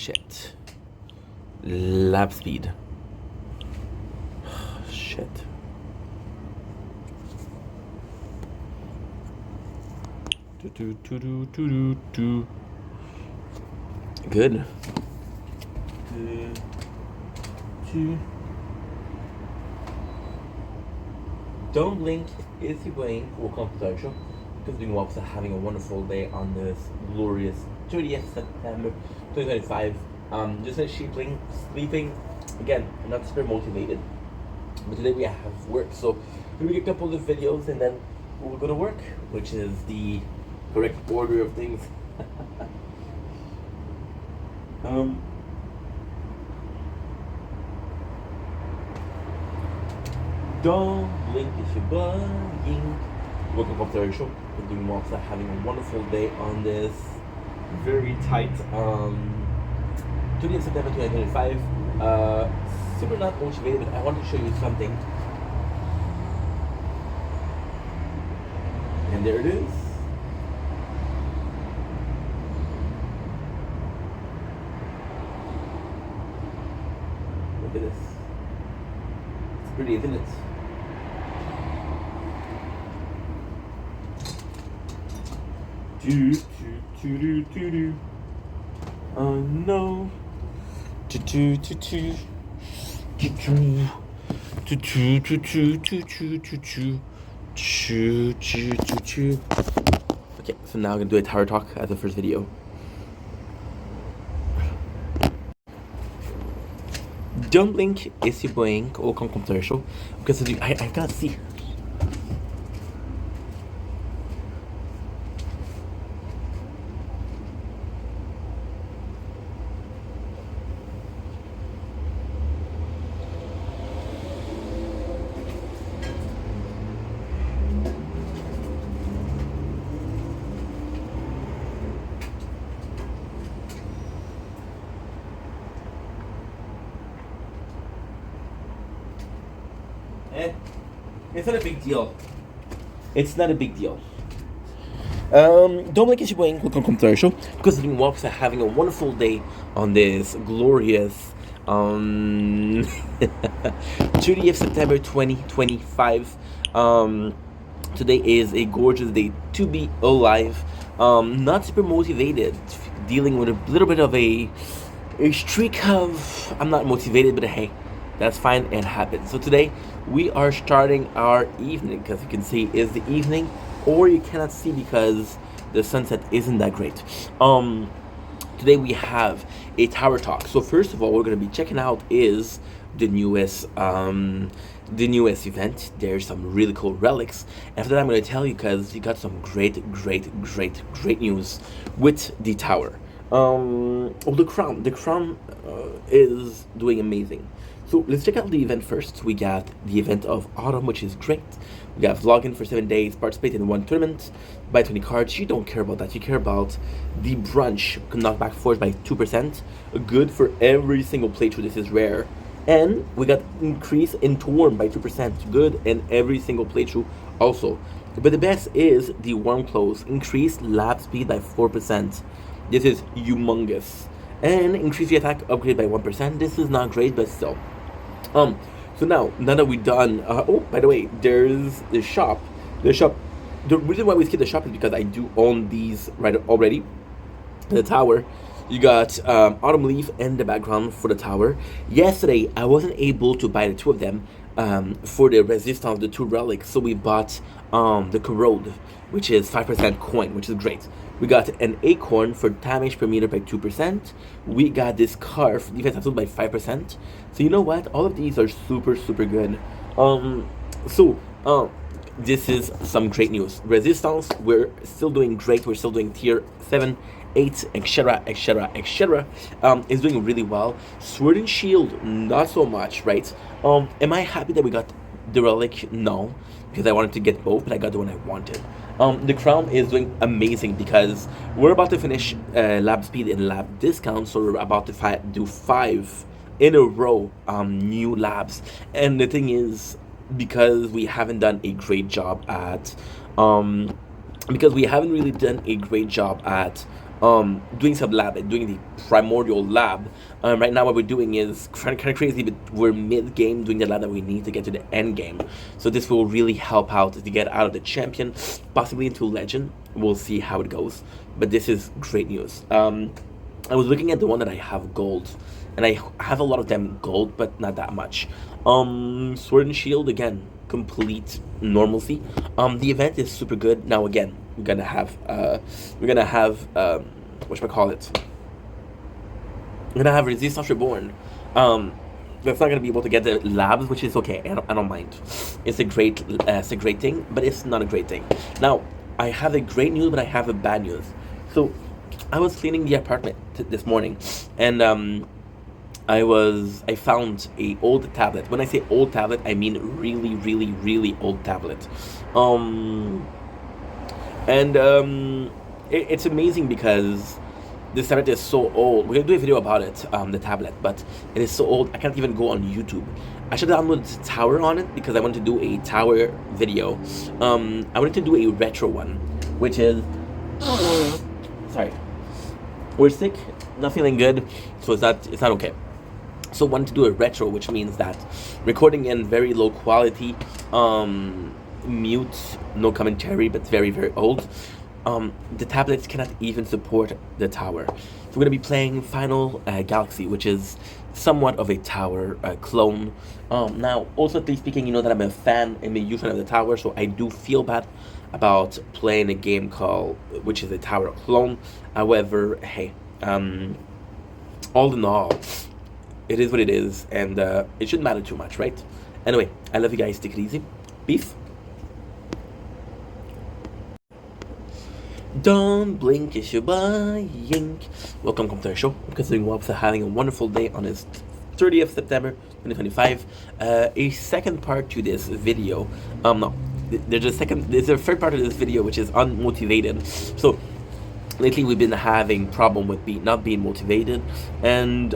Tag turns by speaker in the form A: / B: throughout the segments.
A: Shit. Lap speed. Shit. Good. Don't blink, it's your brain will come to show. Continuing walks are having a wonderful day on this glorious 30th September 2025. Just finished sleeping. Again, not super motivated. But today we have work, so we make a couple of videos and then we'll go to work, which is the correct order of things. Don't blink if you're bugging. Welcome up to our show. We're doing walks, having a wonderful day on this very tight 20th September 2025. Super not motivated, but I want to show you something. And there it is. Look at this. It's pretty, isn't it? Oh no. Okay, so now I'm gonna do a tower talk as the first video. Don't blink, it's your blink, or come commercial. Because I can't see. It's not a big deal. It's not a big deal. Don't blink, it's your blink, welcome commercial. Because the walks are having a wonderful day on this glorious 30th September 2025. Today is a gorgeous day to be alive. Not super motivated, dealing with a little bit of a streak of I'm not motivated, but hey, that's fine, it happens. So today we are starting our evening, because you can see is the evening, or you cannot see because the sunset isn't that great. Today we have a tower talk. So first of all, we're going to be checking out is the newest event. There's some really cool relics. After that, I'm going to tell you because you got some great news with the tower. The crown is doing amazing. So let's check out the event first. We got the event of autumn, which is great. We got login for 7 days, participate in one tournament, buy 20 cards. You don't care about that. You care about the brunch, knockback force by 2%. Good for every single playthrough. This is rare. And we got increase in Torn by 2%. Good in every single playthrough also. But the best is the warm close. Increased lap speed by 4%. This is humongous. And increase the attack upgrade by 1%. This is not great, but still. So now that we've done, oh, by the way, there's the shop. The reason why we skip the shop is because I do own these right already. The tower, you got Autumn Leaf and the background for the tower. Yesterday, I wasn't able to buy the two of them for the resistance, the two relics. So we bought the Corrode, which is 5% coin, which is great. We got an acorn for damage per meter by 2%. We got this scarf, defense absolute by 5%. So you know what? All of these are super good. This is some great news. Resistance, we're still doing great. We're still doing tier 7, 8, etc. Is doing really well. Sword and Shield, not so much, right? Am I happy that we got the relic? No, because I wanted to get both, but I got the one I wanted. The crown is doing amazing because we're about to finish lab speed and lab discount, so we're about to do 5 in a row new labs. And the thing is, because we haven't done a great job at doing some lab and doing the primordial lab. Right now, what we're doing is kind of crazy, but we're mid game doing the lab that we need to get to the end game. So this will really help out to get out of the champion, possibly into legend. We'll see how it goes, but this is great news. I was looking at the one that I have gold, and I have a lot of them gold, but not that much. Sword and Shield again, complete normalcy. The event is super good. Now again, whatchamacallit? We're gonna have Resistance Reborn. That's not gonna be able to get the labs, which is okay. I don't mind. It's a great thing, but it's not a great thing. Now, I have a great news, but I have a bad news. So, I was cleaning the apartment this morning, and I found a old tablet. When I say old tablet, I mean really, really, really old tablet. Um, and it's amazing because this tablet is so old. We're gonna do a video about it, the tablet, but it is so old I can't even go on YouTube. I should download Tower on it because I want to do a Tower video. I wanted to do a retro one, which is sorry, we're sick, not feeling good, so it's not okay. So wanted to do a retro, which means that recording in very low quality, mute, no commentary, but very, very old. The tablets cannot even support the tower. So we're gonna be playing Final Galaxy, which is somewhat of a tower clone. Now, also speaking, you know that I'm a huge fan of the tower, so I do feel bad about playing a game which is a tower clone. However, hey, all in all, it is what it is, and it shouldn't matter too much, right? Anyway, I love you guys. Take it easy. Peace. Don't blink, it's your boy Yink. Welcome to the show. I'm considering Wobs having a wonderful day on his 30th September 2025. A second part to this video. No, there's a third part of this video which is unmotivated. So lately we've been having problem with not being motivated, and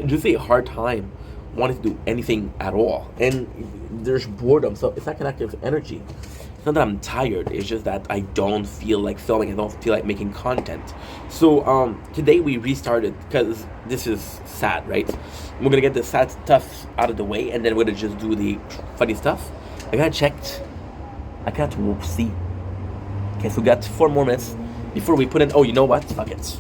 A: just a hard time wanting to do anything at all, and there's boredom, so it's not connected with energy. It's not that I'm tired, it's just that I don't feel like filming, I don't feel like making content. So today we restarted because this is sad, right? We're gonna get the sad stuff out of the way, and then we're gonna just do the funny stuff. I got checked. I got to see. Okay, so we got 4 more minutes before we put in. Oh, you know what? Fuck it.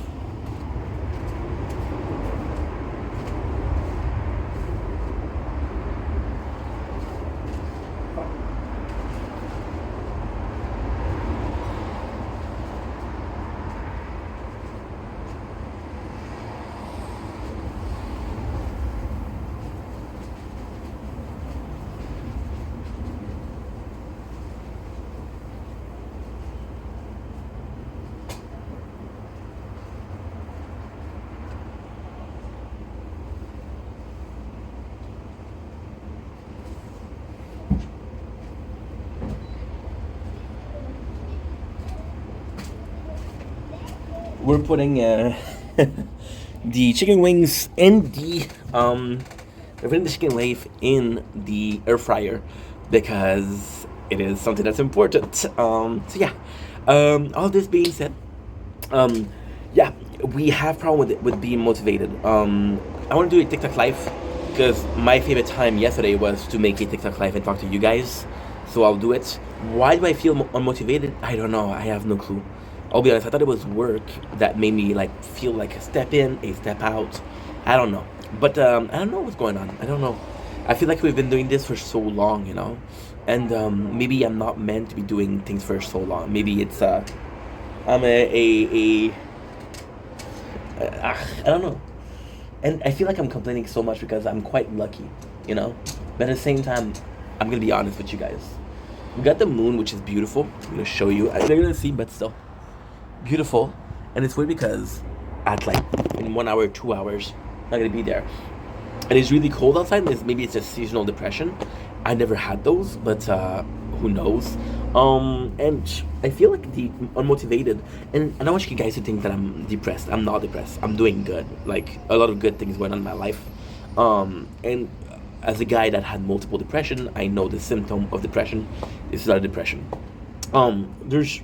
A: We're putting the chicken wings in we're putting the chicken wave in the air fryer because it is something that's important. So yeah, all this being said, yeah, we have problem with being motivated. I want to do a TikTok live because my favorite time yesterday was to make a TikTok live and talk to you guys. So I'll do it. Why do I feel unmotivated? I don't know. I have no clue. I'll be honest, I thought it was work that made me like feel like a step in, a step out. I don't know. But I don't know what's going on. I don't know. I feel like we've been doing this for so long, you know? And maybe I'm not meant to be doing things for so long. Maybe it's I'm I don't know. And I feel like I'm complaining so much because I'm quite lucky, you know? But at the same time, I'm gonna be honest with you guys. We got the moon, which is beautiful. I'm gonna show you. You're gonna see, but still beautiful. And it's weird because at like in 1 hour, 2 hours, I'm not gonna be there. And it's really cold outside. Maybe it's just seasonal depression. I never had those, but who knows? And I feel like unmotivated. And I don't want you guys to think that I'm depressed. I'm not depressed. I'm doing good. Like a lot of good things going on in my life. And as a guy that had multiple depression, I know the symptom of depression is not depression. There's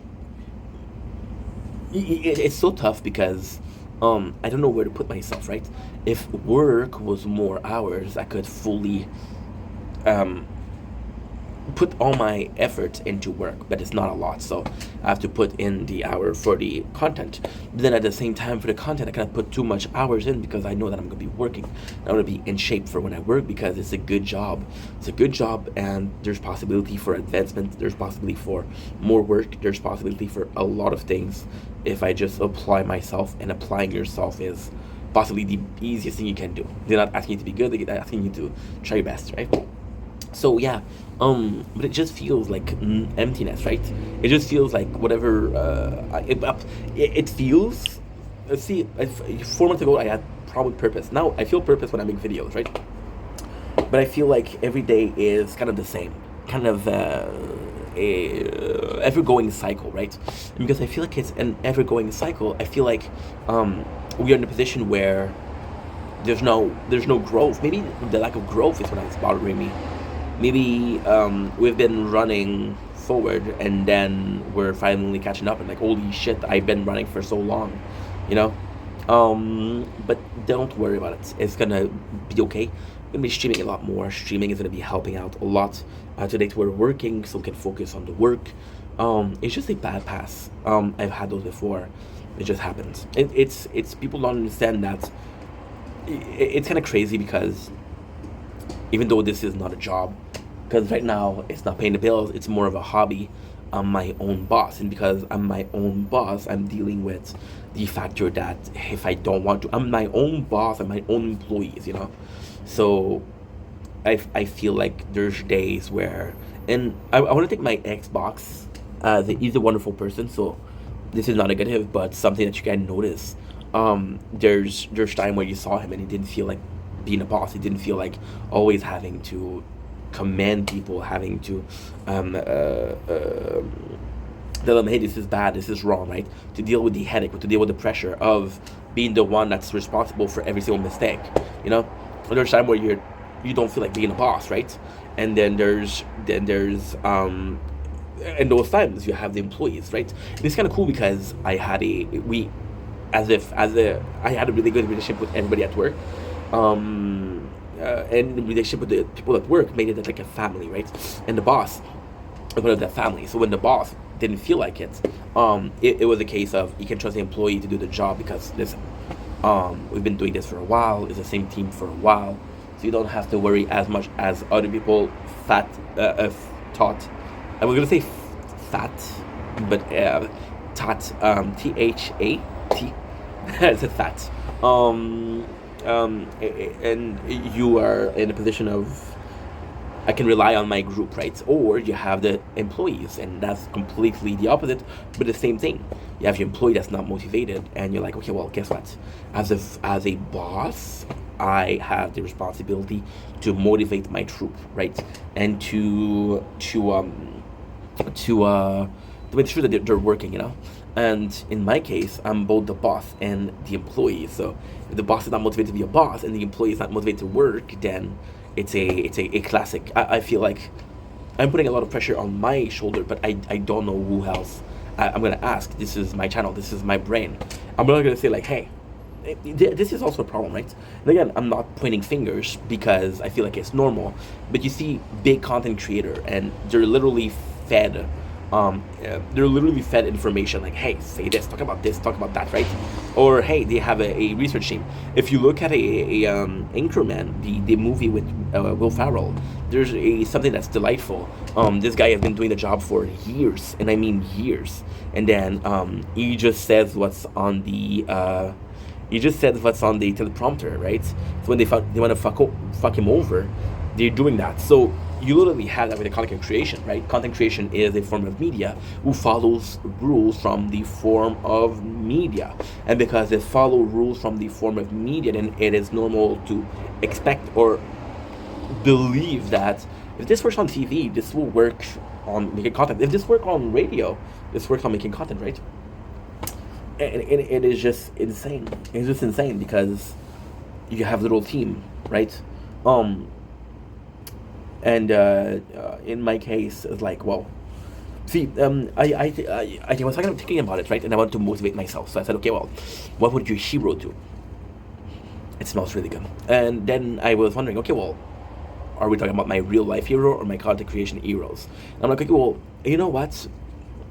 A: it's so tough because I don't know where to put myself, right? If work was more hours, I could fully um, put all my effort into work, but it's not a lot. So I have to put in the hour for the content. But then at the same time, for the content, I cannot put too much hours in because I know that I'm going to be working. I'm going to be in shape for when I work because it's a good job. It's a good job, and there's possibility for advancement. There's possibility for more work. There's possibility for a lot of things if I just apply myself. And applying yourself is possibly the easiest thing you can do. They're not asking you to be good. They're asking you to try your best, right? So yeah, but it just feels like emptiness, right? It just feels like whatever. It feels. See, 4 months ago I had problem with purpose. Now I feel purpose when I make videos, right? But I feel like every day is kind of the same, kind of a ever-going cycle, right? And because I feel like it's an ever-going cycle, I feel like we are in a position where there's no growth. Maybe the lack of growth is what is bothering me. Maybe we've been running forward and then we're finally catching up and like holy shit, I've been running for so long, you know. But don't worry about it, it's gonna be okay. I'm gonna be streaming a lot more. Streaming is gonna be helping out a lot. Today we're working so we can focus on the work. It's just a bad pass. I've had those before. It just happens. It's people don't understand that. It's kind of crazy because even though this is not a job, because right now it's not paying the bills, it's more of a hobby. I'm my own boss, and because I'm my own boss, I'm dealing with the factor that if I don't want to, I'm my own boss, I'm my own employees, you know. So I feel like there's days where, and I want to take my Xbox. He's a wonderful person, so this is not negative, but something that you can notice. There's time where you saw him and he didn't feel like being a boss. He didn't feel like always having to command people, having to tell them, hey, this is bad, this is wrong, right? To deal with the headache, to deal with the pressure of being the one that's responsible for every single mistake, you know. And there's time where you don't feel like being a boss, right? And then there's in those times you have the employees, right? And it's kind of cool because I had I had a really good relationship with everybody at work. And the relationship with the people at work made it like a family, right? And the boss was one of that family. So when the boss didn't feel like it, it was a case of you can trust the employee to do the job because listen, we've been doing this for a while. It's the same team for a while, so you don't have to worry as much as other people thought. I was gonna say fat, but tat, THAT. It's a fat. And you are in a position of I can rely on my group, right? Or you have the employees, and that's completely the opposite, but the same thing. You have your employee that's not motivated, and you're like, okay, well, guess what? As a boss, I have the responsibility to motivate my troop, right? And to make sure that they're working, you know. And in my case, I'm both the boss and the employee. So if the boss is not motivated to be a boss and the employee is not motivated to work, then it's a classic. I feel like I'm putting a lot of pressure on my shoulder, but I don't know who else I'm gonna ask. This is my channel. This is my brain. I'm not gonna say like, hey, this is also a problem, right? And again, I'm not pointing fingers because I feel like it's normal. But you see, big content creator, and they're literally fed information like, hey, say this, talk about that, right? Or hey, they have a research team. If you look at a Anchorman, the movie with Will Ferrell, there's something that's delightful. This guy has been doing the job for years, and I mean years, and then he just says what's on the teleprompter, right? So when they want to fuck him over, they're doing that. So you literally have that with the content creation, right? Content creation is a form of media who follows rules from the form of media. And because they follow rules from the form of media, then it is normal to expect or believe that if this works on TV, this will work on making content. If this works on radio, this works on making content, right? And it is just insane. It's just insane because you have a little team, right? And in my case, it's like, well, See, I was thinking about it, right? And I wanted to motivate myself. So I said, okay, well, what would your hero do? It smells really good. And then I was wondering, okay, well, are we talking about my real life hero or my content creation heroes? And I'm like, okay, well, you know what?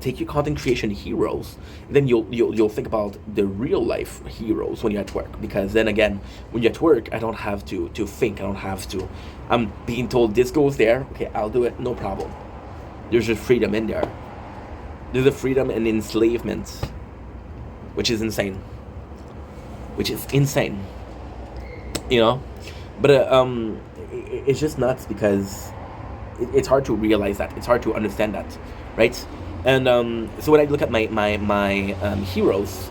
A: Take your content creation heroes, then you'll think about the real life heroes when you're at work. Because then again, when you're at work, I don't have to think. I don't have to. I'm being told this goes there. Okay, I'll do it. No problem. There's a freedom in there. There's a freedom and enslavement, which is insane. Which is insane. You know, but it's just nuts because it's hard to realize that. It's hard to understand that, right? And so when I look at my heroes,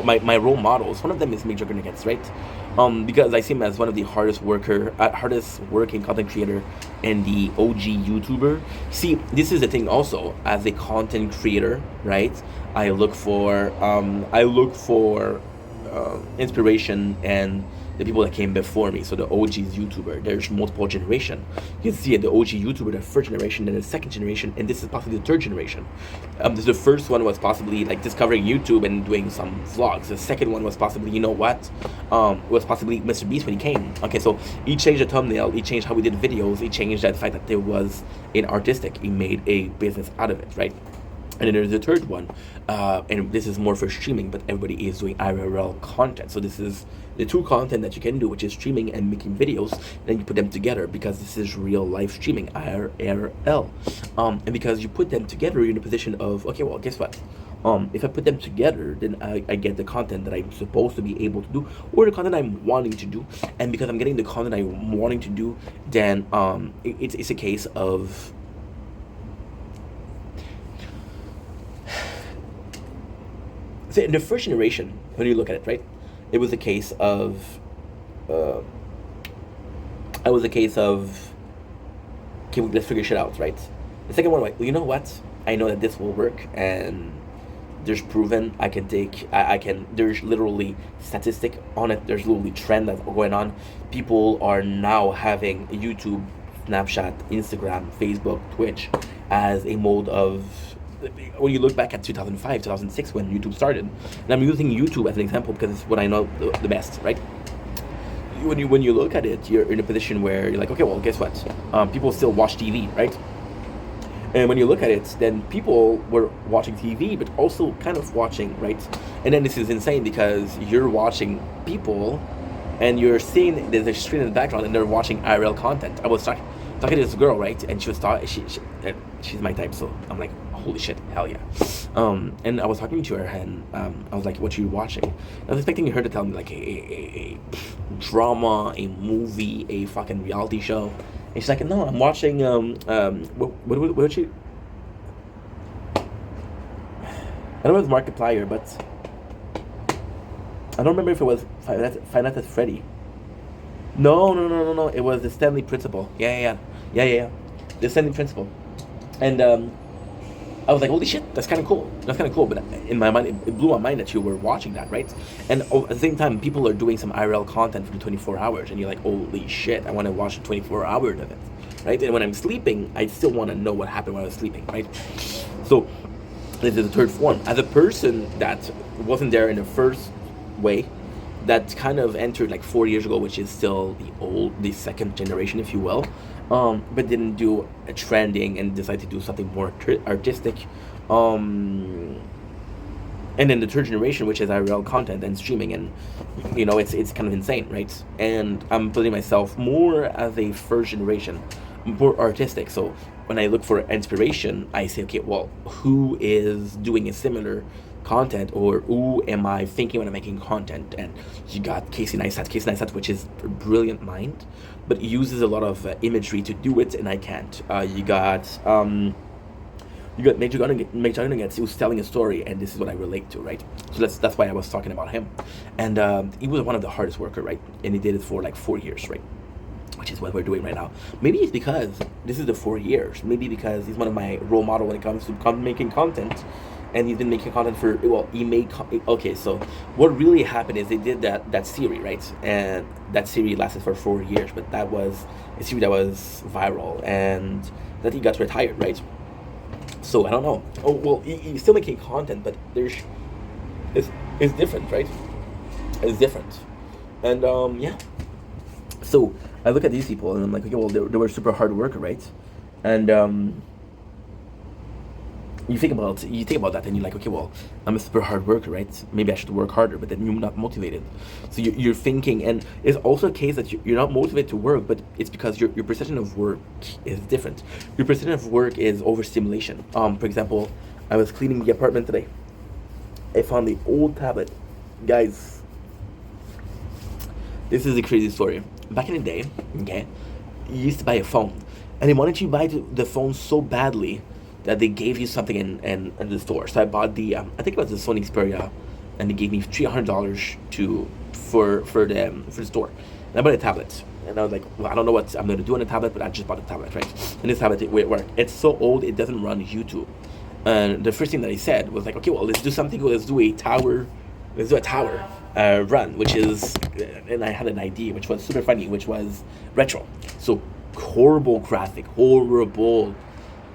A: my role models, one of them is Major Gunnigan, right? Because I see him as one of the hardest working content creator and the OG YouTuber. See, this is the thing also. As a content creator, right? I look for inspiration and the people that came before me. So the OG's YouTuber, there's multiple generation. You can see it, the OG YouTuber, the first generation, then the second generation, and this is possibly the third generation. The first one was possibly like discovering YouTube and doing some vlogs. The second one was possibly, you know what, was possibly Mr. Beast when he came. Okay, so he changed the thumbnail, he changed how we did videos, he changed that fact that there was an artistic, he made a business out of it, right? And then there's the third one, and this is more for streaming, but everybody is doing IRL content. So this is the two content that you can do, which is streaming and making videos. And then you put them together because this is real life streaming, IRL. And because you put them together, you're in a position of, okay, well, guess what? If I put them together, then I get the content that I'm supposed to be able to do, or the content I'm wanting to do. And because I'm getting the content I'm wanting to do, then it's a case of, so in the first generation, when you look at it, right, it was a case of, okay, let's figure shit out, right? The second one, like, well, you know what? I know that this will work, and there's proven I can. There's literally statistic on it. There's literally trend that's going on. People are now having YouTube, Snapchat, Instagram, Facebook, Twitch as a mode of, when you look back at 2005, 2006, when YouTube started, and I'm using YouTube as an example because it's what I know the best, right? When you look at it, you're in a position where you're like, okay, well, guess what? People still watch TV, right? And when you look at it, then people were watching TV, but also kind of watching, right? And then this is insane because you're watching people, and you're seeing there's a screen in the background, and they're watching IRL content. I was talking to this girl, right? And she was she's my type, so I'm like, holy shit, hell yeah. And I was talking to her, and I was like, what are you watching? I was expecting her to tell me like a drama, a movie, a fucking reality show. And she's like, no, I'm watching what did she, I don't know if it was Markiplier, but I don't remember if it was Five Nights at Freddy. No. It was the Stanley Principle. Yeah. The Stanley Principle. And I was like, holy shit, that's kind of cool. But in my mind, it blew my mind that you were watching that, right? And at the same time, people are doing some IRL content for the 24 hours, and you're like, holy shit, I want to watch the 24 hours of it, right? And when I'm sleeping, I still want to know what happened when I was sleeping, right? So this is the third form. As a person that wasn't there in the first way, that kind of entered like 4 years ago, which is still the second generation, if you will, but didn't do a trending and decided to do something more artistic. And then the third generation, which is IRL content and streaming, and it's kind of insane, right? And I'm putting myself more as a first generation, more artistic. So when I look for inspiration, I say, okay, well, who is doing a similar content, or who am I thinking when I'm making content? And you got Casey Neistat, which is a brilliant mind, but uses a lot of imagery to do it, and I can't. You got Major Gunnigan, who's telling a story, and this is what I relate to, right? So that's why I was talking about him. And he was one of the hardest worker, right? And he did it for like 4 years, right? Which is what we're doing right now. Maybe it's because this is the 4 years. Maybe because he's one of my role model when it comes to making content. And he's been making content for, okay, so what really happened is they did that series, right? And that series lasted for 4 years, but that was a series that was viral, and that he got retired, right? So I don't know. Oh well, you're still making content, but there's it's different, right? It's different, and yeah. So I look at these people and I'm like, okay, well, they were super hard worker, right? And you think about that and you're like, okay, well, I'm a super hard worker, right? Maybe I should work harder, but then you're not motivated. So you're thinking, and it's also a case that you're not motivated to work, but it's because your perception of work is different. Your perception of work is overstimulation. For example, I was cleaning the apartment today. I found the old tablet. Guys, this is a crazy story. Back in the day, okay, you used to buy a phone, and they wanted you to buy the phone so badly that they gave you something in the store. So I bought the I think it was the Sony Xperia, and they gave me $300 for the store. And I bought a tablet, and I was like, well, I don't know what I'm gonna do on a tablet, but I just bought a tablet, right? And this tablet it worked. It's so old it doesn't run YouTube. And the first thing that I said was like, okay, well, let's do something. Let's do a tower. Let's do a tower run, which is, and I had an idea which was super funny, which was retro. So horrible graphic, horrible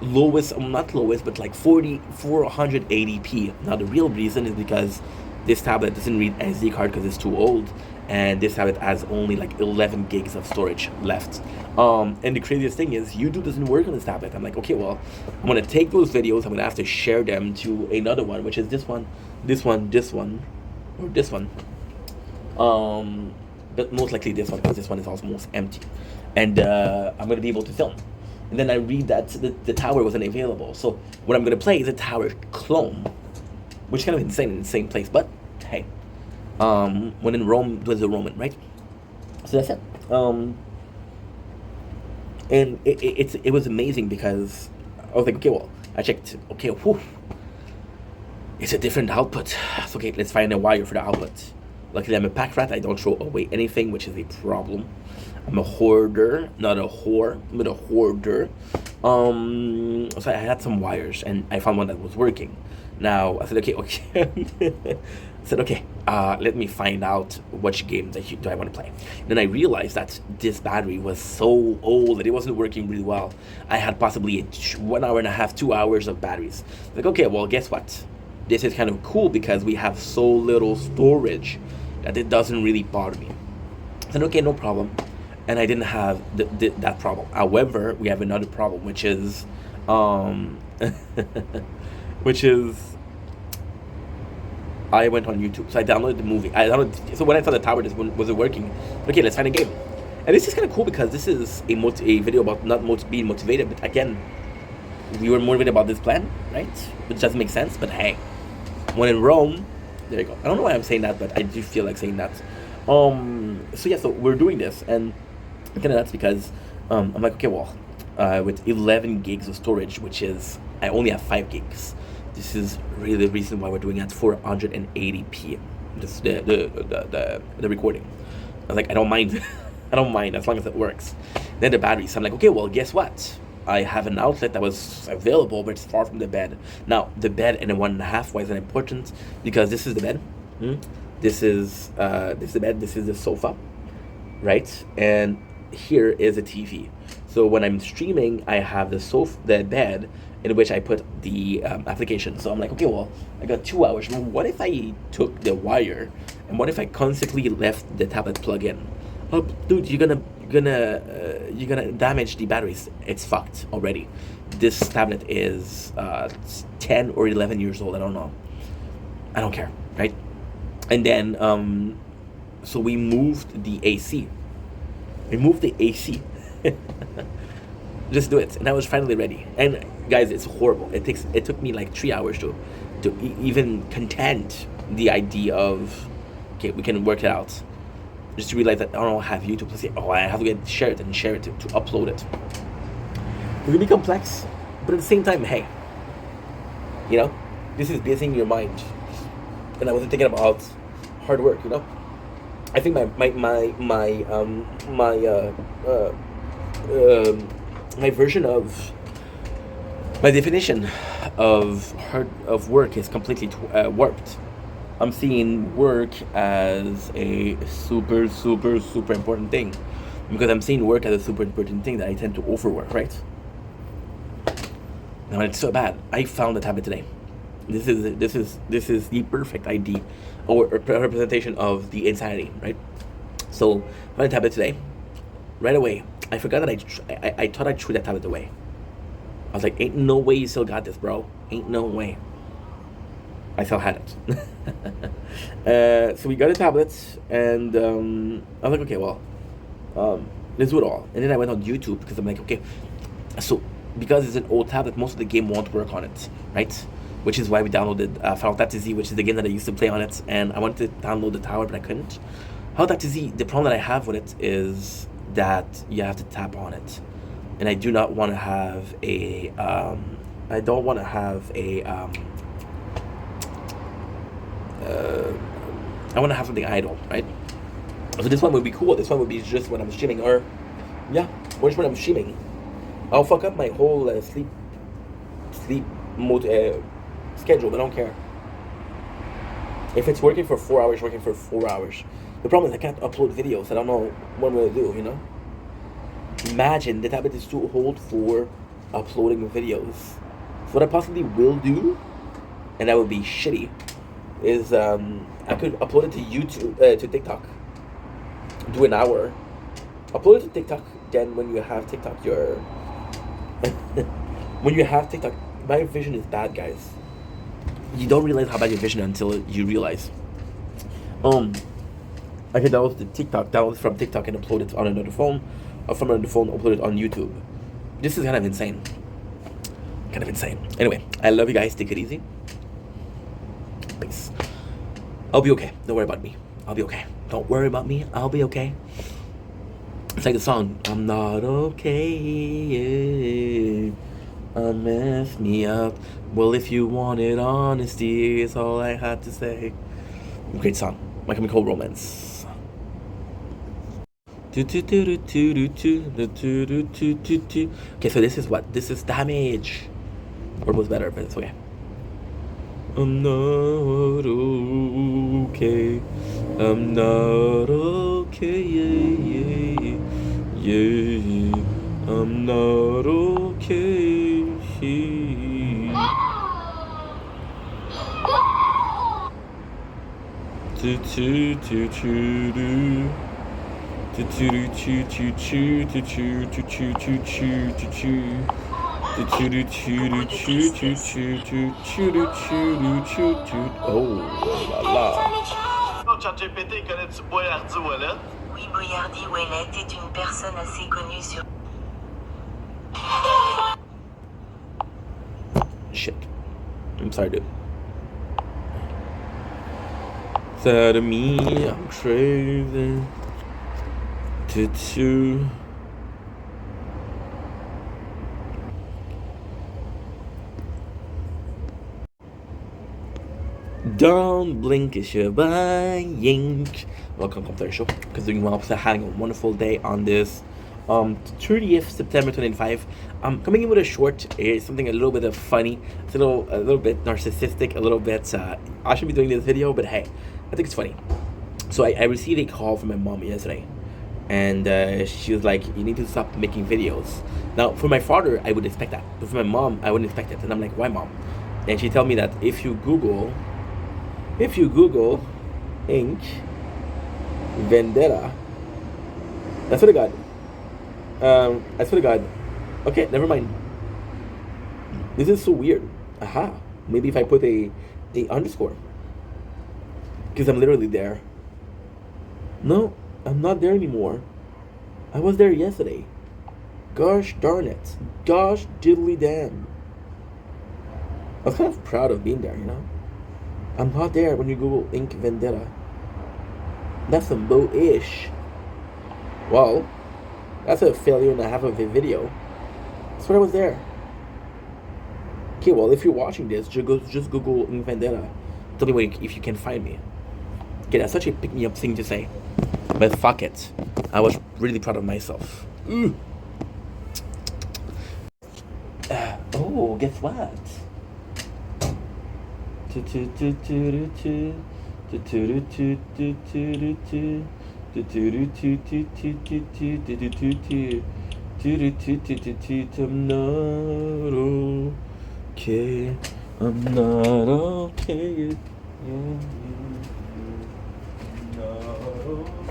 A: lowest, not lowest, but like 480p. Now the real reason is because this tablet doesn't read SD card because it's too old, and this tablet has only like 11 gigs of storage left. And the craziest thing is YouTube doesn't work on this tablet. I'm like, okay, well, I'm gonna take those videos, I'm gonna have to share them to another one, which is this one, or this one. But most likely this one, because this one is almost empty, and I'm gonna be able to film. And then I read that the tower wasn't available. So what I'm gonna play is a tower clone, which is kind of insane in the same place. But hey, when in Rome, there's a Roman, right? So that's it. And it was amazing because I was like, okay, well, I checked. Okay, whew, it's a different output. So okay, let's find a wire for the output. Luckily, I'm a pack rat. I don't throw away anything, which is a problem. I'm a hoarder, not a whore, but a hoarder. So I had some wires, and I found one that was working. Now I said, okay. I said, okay. Let me find out which game do I want to play. Then I realized that this battery was so old that it wasn't working really well. I had possibly 1 hour and a half, 2 hours of batteries. Like, okay, well, guess what? This is kind of cool because we have so little storage that it doesn't really bother me. I said, okay, no problem. And I didn't have that problem. However, we have another problem, which is, which is, I went on YouTube. So I downloaded the movie. So when I saw the tower wasn't working, okay, let's find a game. And this is kind of cool because this is a video about not being motivated, but again, we were motivated about this plan, right? Which doesn't make sense, but hey, when in Rome, there you go. I don't know why I'm saying that, but I do feel like saying that. So yeah, so we're doing this, and kind of nuts because I'm like, okay, well, with 11 gigs of storage, which is, I only have 5 gigs. This is really the reason why we're doing at 480p. This the recording. I was like, I don't mind. I don't mind as long as it works. Then the battery. So I'm like, okay, well, guess what? I have an outlet that was available, but it's far from the bed. Now, the bed and the 1.5. Why is that important? Because this is the bed. This is the bed. This is the sofa, right? And here is a TV. So when I'm streaming, I have the bed in which I put the application. So I'm like, okay, well, I got 2 hours. What if I took the wire, and what if I constantly left the tablet plug in? Oh, dude, you're gonna damage the batteries. It's fucked already. This tablet is 10 or 11 years old. I don't know. I don't care, right? And then so we moved the AC. Just do it, and I was finally ready. And guys, it's horrible. It took me like 3 hours to even content the idea of, okay, we can work it out. Just to realize that I don't have YouTube. Let's say, oh, I have to share it to upload it. It will be complex, but at the same time, hey, you know, this is busy in your mind, and I wasn't thinking about hard work. You know, I think my version of my definition of work is completely warped. I'm seeing work as a super important thing, because I'm seeing work as a super important thing that I tend to overwork, right? Now it's so bad. I found the tablet today. This is the perfect ID or representation of the insanity, right? So I found the tablet today. Right away, I forgot that I thought I threw that tablet away. I was like, ain't no way you still got this, bro. Ain't no way. I still had it. So we got a tablet, and I was like, okay, well, let's do it all. And then I went on YouTube because I'm like, okay, so because it's an old tablet, most of the game won't work on it, right? Which is why we downloaded Final Fantasy Z, which is the game that I used to play on it, and I wanted to download the tower, but I couldn't. Final Fantasy Z, the problem that I have with it is that you have to tap on it, and I do not want to have a I don't want to have a I want to have something idle, right? So this one would be cool. This one would be just when I'm streaming, or yeah, or just when I'm streaming. I'll fuck up my whole sleep mode schedule, but I don't care. If it's working for 4 hours, working for 4 hours. The problem is I can't upload videos. I don't know what I'm gonna do, you know? Imagine the tablet is too old for uploading videos. So what I possibly will do, and that would be shitty, is I could upload it to YouTube, to TikTok. Do an hour. Upload it to TikTok. Then when you have TikTok, when you have TikTok, my vision is bad, guys. You don't realize how bad your vision until you realize. I can download from TikTok and upload it on another phone, or from another phone upload it on YouTube. This is kind of insane. Anyway, I love you guys. Take it easy. Peace. I'll be okay. Don't worry about me. I'll be okay. Don't worry about me. I'll be okay. It's like the song, I'm not okay. Mess me up. Well, if you wanted honesty, is all I had to say. Great song. My Chemical Romance. Okay, so this is what? This is Damage. Word was better, but it's okay. I'm not okay. I'm not okay. Yeah. I'm not okay. Oh la la.
B: ChatGPT, connais-tu Boyardi Wallet?
C: Oui, Boyardi Wallet est une personne assez connue sur...
A: Shit. I'm sorry, dude. Side of me, I'm crazy. To Don't blink, it's your buying. Welcome to our show. Because doing well, having a wonderful day on this 30th September 2025. I'm coming in with a short, something a little bit of funny. It's a little bit narcissistic, a little bit. I should be doing this video, but hey, I think it's funny. So I received a call from my mom yesterday, and she was like, "You need to stop making videos." Now, for my father, I would expect that, but for my mom, I wouldn't expect it. And I'm like, "Why, mom?" And she told me that if you Google ink vendetta, I swear to God. I swear to God. Okay, never mind. This is so weird. Aha. Maybe if I put a underscore, because I'm literally there. No, I'm not there anymore. I was there yesterday. Gosh darn it. Gosh diddly damn. I was kind of proud of being there, you know? I'm not there when you Google Ink Vendetta. That's some bull-ish. Well, that's a failure and a half of a video. That's what I was there. Okay, well, if you're watching this, just Google Ink Vendetta. Tell me if you can find me. Okay, that's such a pick-me-up thing to say. But fuck it. I was really proud of myself. Oh, guess what? okay. I'm not okay. Yeah. Not okay.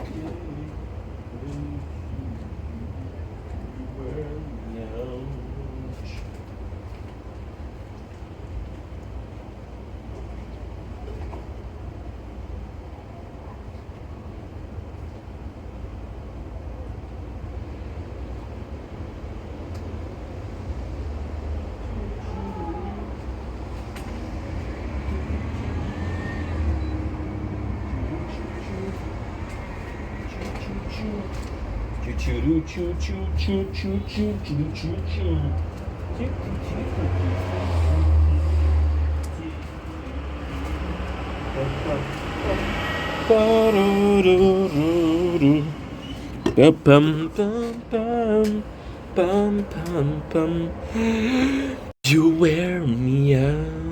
A: You wear me out.